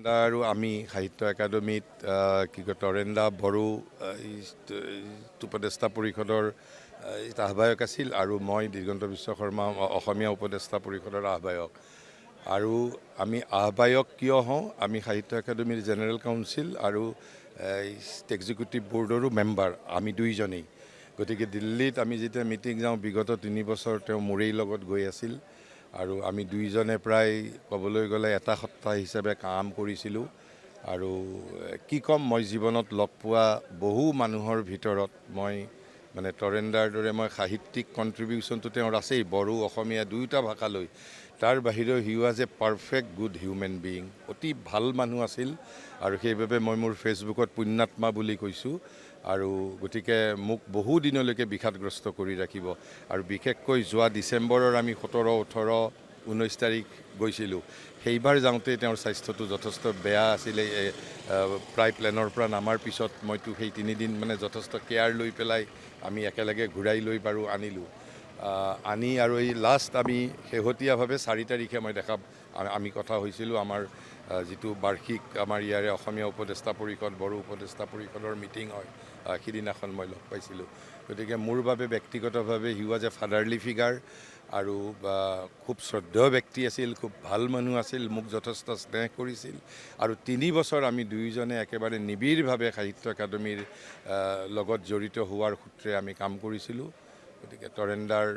আৰু আমি সাহিত্য একাডেমীত কি কয় তৰেন্দা বড়ো উপদেষ্টা পৰিষদৰ আহ্বায়ক আছিল আৰু মই দিগন্ত বিশ্বশৰ্মা অসমীয়া উপদেষ্টা পৰিষদৰ আহ্বায়ক। আৰু আমি আহ্বায়ক কিয় হওঁ, আমি সাহিত্য একাডেমীৰ জেনেৰেল কাউন্সিল আৰু এক্সিকিউটিভ বৰ্ডৰো মেম্বাৰ আমি দুইজনেই। গতিকে দিল্লীত আমি যেতিয়া মিটিং যাওঁ, বিগত 3 বছৰ তেওঁ মোৰেই লগত গৈ আছিল আৰু আমি দুইজনে প্ৰায় ক'বলৈ গ'লে এটা সত্তা হিচাপে কাম কৰিছিলোঁ। আৰু কি ক'ম, মই জীৱনত লগ পোৱা বহু মানুহৰ ভিতৰত মই মানে তৰেন্দাৰ দৰে মই সাহিত্যিক কণ্ট্ৰিবিউশ্যনটো তেওঁৰ আছেই, বড়ো অসমীয়া দুয়োটা ভাষালৈ। তাৰ বাহিৰেও he was a perfect good human being, অতি ভাল মানুহ আছিল। আৰু সেইবাবে মই মোৰ ফেচবুকত পুণ্যাত্মা বুলি কৈছোঁ। আৰু গতিকে মোক বহু দিনলৈকে বিষাদগ্ৰস্ত কৰি ৰাখিব। আৰু বিশেষকৈ যোৱা ডিচেম্বৰৰ আমি 17, 18, 19 তাৰিখ গৈছিলোঁ। সেইবাৰ যাওঁতে তেওঁৰ স্বাস্থ্যটো যথেষ্ট বেয়া আছিলে। প্ৰায় প্লেনৰ পৰা নামাৰ পিছত মইতো সেই 3 দিন মানে যথেষ্ট কেয়াৰ লৈ পেলাই আমি একেলগে ঘূৰাই লৈ বাৰু আনিলোঁ। আনি আৰু এই লাষ্ট আমি শেহতীয়াভাৱে 4 তাৰিখে আমি কথা হৈছিলোঁ। আমাৰ যিটো বাৰ্ষিক আমাৰ ইয়াৰে অসমীয়া উপদেষ্টা পৰিষদ বড়ো উপদেষ্টা পৰিষদৰ মিটিং হয়, সিদিনাখন মই লগ পাইছিলোঁ। গতিকে মোৰ বাবে ব্যক্তিগতভাৱে he was a fatherly figure আৰু খুব শ্ৰদ্ধেয় ব্যক্তি আছিল, খুব ভাল মানুহ আছিল, মোক যথেষ্ট স্নেহ কৰিছিল। আৰু 3 বছৰ আমি দুয়োজনে একেবাৰে নিবিড়ভাৱে সাহিত্য একাডেমীৰ লগত জড়িত হোৱাৰ সূত্ৰে আমি কাম কৰিছিলোঁ। গতিকে তৰেন্দাৰ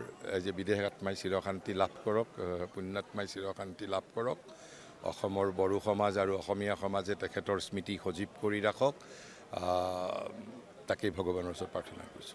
যে বিদেশ আত্মাই চিৰশান্তি লাভ কৰক, পুণ্যাত্মাই চিৰশান্তি লাভ কৰক। অসমৰ বড়ো সমাজ আৰু অসমীয়া সমাজে তেখেতৰ স্মৃতি সজীৱ কৰি ৰাখক, তাকেই ভগৱানৰ ওচৰত প্ৰাৰ্থনা কৰিছোঁ।